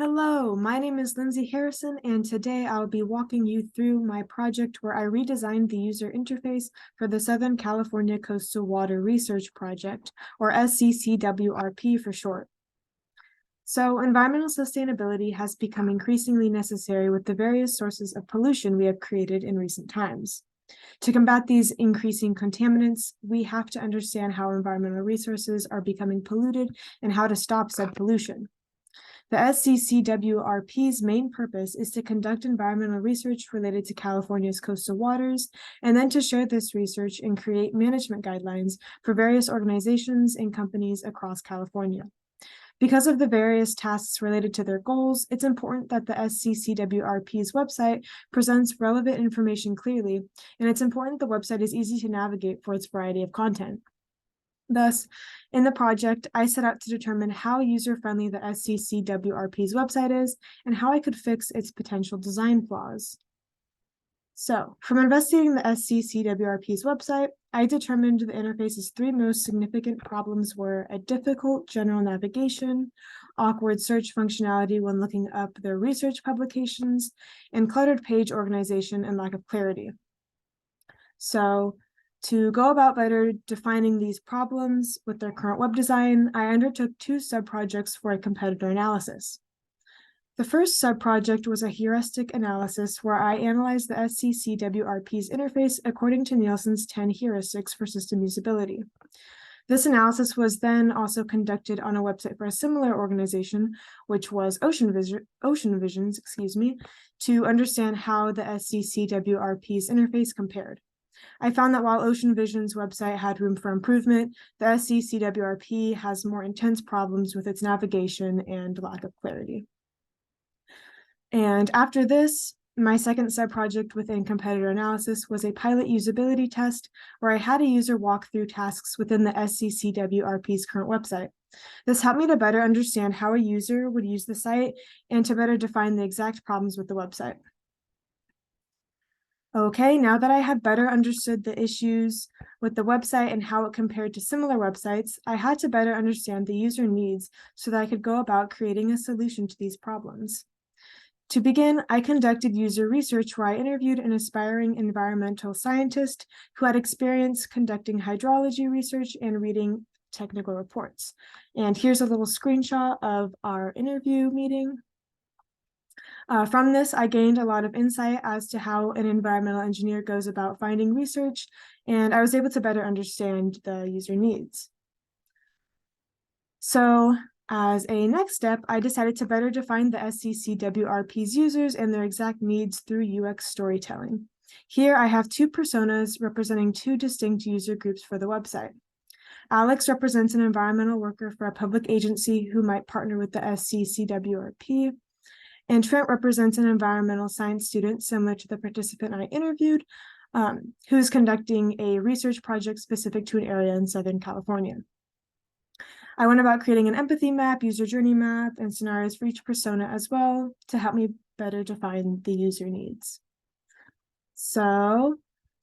Hello, my name is Lindsay Harrison, and today I'll be walking you through my project where I redesigned the user interface for the Southern California Coastal Water Research Project, or SCCWRP for short. So, environmental sustainability has become increasingly necessary with the various sources of pollution we have created in recent times. To combat these increasing contaminants, we have to understand how environmental resources are becoming polluted and how to stop said pollution. The SCCWRP's main purpose is to conduct environmental research related to California's coastal waters, and then to share this research and create management guidelines for various organizations and companies across California. Because of the various tasks related to their goals, it's important that the SCCWRP's website presents relevant information clearly, and it's important the website is easy to navigate for its variety of content. Thus, in the project, I set out to determine how user-friendly the SCCWRP's website is and how I could fix its potential design flaws. So, from investigating the SCCWRP's website, I determined the interface's three most significant problems were a difficult general navigation, awkward search functionality when looking up their research publications, and cluttered page organization and lack of clarity. So, to go about better defining these problems with their current web design, I undertook two sub-projects for a competitor analysis. The first sub-project was a heuristic analysis where I analyzed the SCCWRP's interface according to Nielsen's 10 heuristics for system usability. This analysis was then also conducted on a website for a similar organization, which was Ocean Visions, to understand how the SCCWRP's interface compared. I found that while Ocean Vision's website had room for improvement, the SCCWRP has more intense problems with its navigation and lack of clarity. And after this, my second sub-project within competitor analysis was a pilot usability test where I had a user walk through tasks within the SCCWRP's current website. This helped me to better understand how a user would use the site and to better define the exact problems with the website. Okay, now that I had better understood the issues with the website and how it compared to similar websites, I had to better understand the user needs so that I could go about creating a solution to these problems. To begin, I conducted user research where I interviewed an aspiring environmental scientist who had experience conducting hydrology research and reading technical reports. And here's a little screenshot of our interview meeting. From this, I gained a lot of insight as to how an environmental engineer goes about finding research, and I was able to better understand the user needs. So, as a next step, I decided to better define the SCCWRP's users and their exact needs through UX storytelling. Here, I have two personas representing two distinct user groups for the website. Alex represents an environmental worker for a public agency who might partner with the SCCWRP. And Trent represents an environmental science student similar to the participant I interviewed, who's conducting a research project specific to an area in Southern California. I went about creating an empathy map, user journey map, and scenarios for each persona as well to help me better define the user needs. So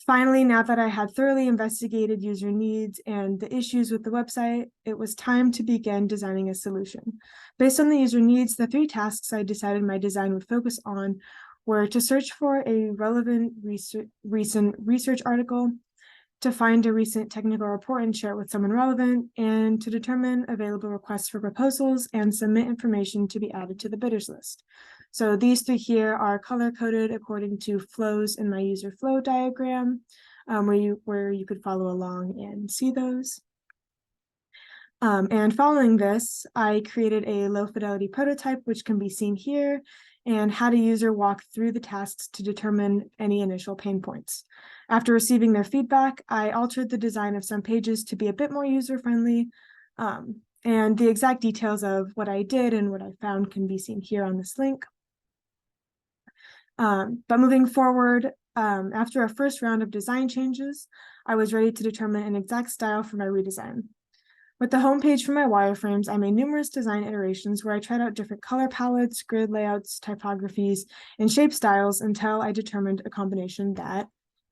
finally, now that I had thoroughly investigated user needs and the issues with the website, it was time to begin designing a solution. Based on the user needs, the three tasks I decided my design would focus on were to search for a relevant recent research article, to find a recent technical report and share it with someone relevant, and to determine available requests for proposals and submit information to be added to the bidders list. So these three here are color-coded according to flows in my user flow diagram, where you could follow along and see those. And following this, I created a low-fidelity prototype, which can be seen here, and had a user walk through the tasks to determine any initial pain points. After receiving their feedback, I altered the design of some pages to be a bit more user-friendly, and the exact details of what I did and what I found can be seen here on this link. But moving forward, after a first round of design changes, I was ready to determine an exact style for my redesign. With the homepage for my wireframes, I made numerous design iterations where I tried out different color palettes, grid layouts, typographies, and shape styles until I determined a combination that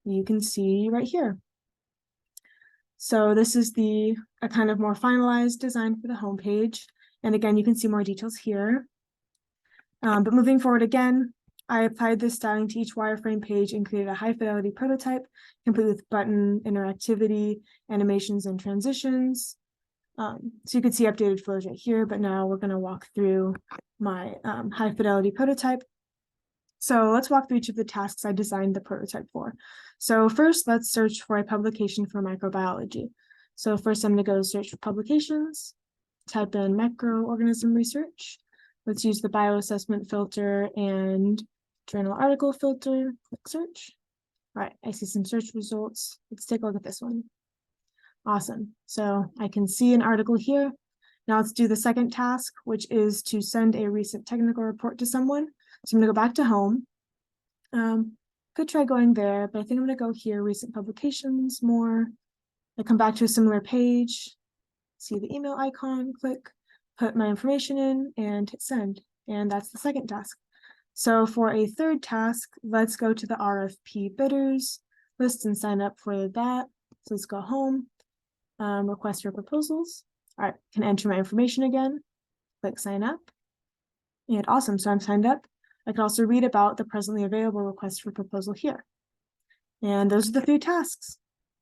you can see right here. So this is a kind of more finalized design for the homepage. And again, you can see more details here. But moving forward again, I applied this styling to each wireframe page and created a high fidelity prototype, complete with button interactivity, animations, and transitions. So you can see updated flows right here, but now we're going to walk through my high fidelity prototype. So let's walk through each of the tasks I designed the prototype for. So first, let's search for a publication for microbiology. So first I'm going to go search for publications, type in microorganism research. Let's use the bioassessment filter and journal article filter, click search. All right, I see some search results. Let's take a look at this one. Awesome, so I can see an article here. Now let's do the second task, which is to send a recent technical report to someone. So I'm gonna go back to home. Could try going there, but I think I'm gonna go here, recent publications, more. I come back to a similar page, see the email icon, click, put my information in and hit send. And that's the second task. So for a third task, let's go to the RFP bidders list and sign up for that. So let's go home, request for proposals. All right, can enter my information again, click sign up. And awesome, so I'm signed up. I can also read about the presently available request for proposal here. And those are the 3 tasks.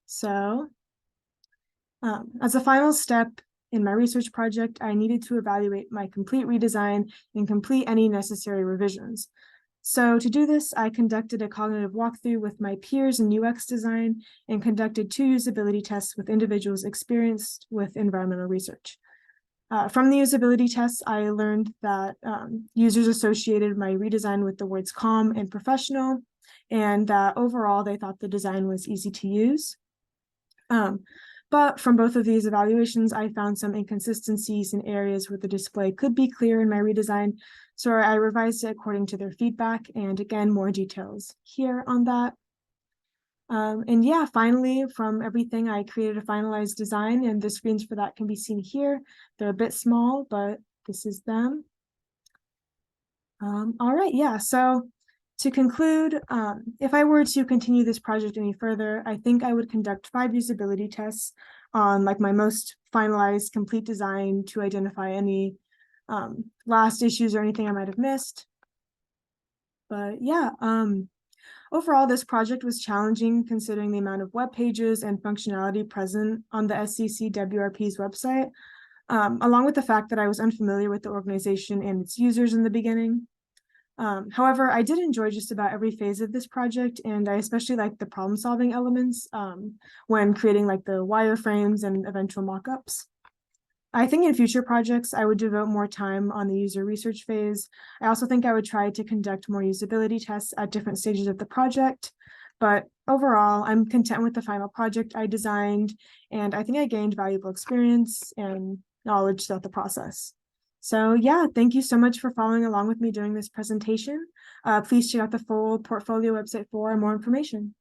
So as a final step in my research project, I needed to evaluate my complete redesign and complete any necessary revisions. So to do this, I conducted a cognitive walkthrough with my peers in UX design and conducted 2 usability tests with individuals experienced with environmental research. From the usability tests, I learned that users associated my redesign with the words calm and professional, and that overall they thought the design was easy to use. But from both of these evaluations, I found some inconsistencies in areas where the display could be clear in my redesign. So I revised it according to their feedback, and again, more details here on that. And yeah, finally, from everything, I created a finalized design, and the screens for that can be seen here. They're a bit small, but this is them. All right, yeah, so to conclude, if I were to continue this project any further, I think I would conduct 5 usability tests on like my most finalized complete design to identify any last issues or anything I might have missed. But yeah, overall, this project was challenging considering the amount of web pages and functionality present on the SCCWRP's website, along with the fact that I was unfamiliar with the organization and its users in the beginning. However, I did enjoy just about every phase of this project, and I especially liked the problem-solving elements when creating like the wireframes and eventual mock-ups. I think in future projects, I would devote more time on the user research phase. I also think I would try to conduct more usability tests at different stages of the project. But overall, I'm content with the final project I designed, and I think I gained valuable experience and knowledge throughout the process. So yeah, thank you so much for following along with me during this presentation. Please check out the full portfolio website for more information.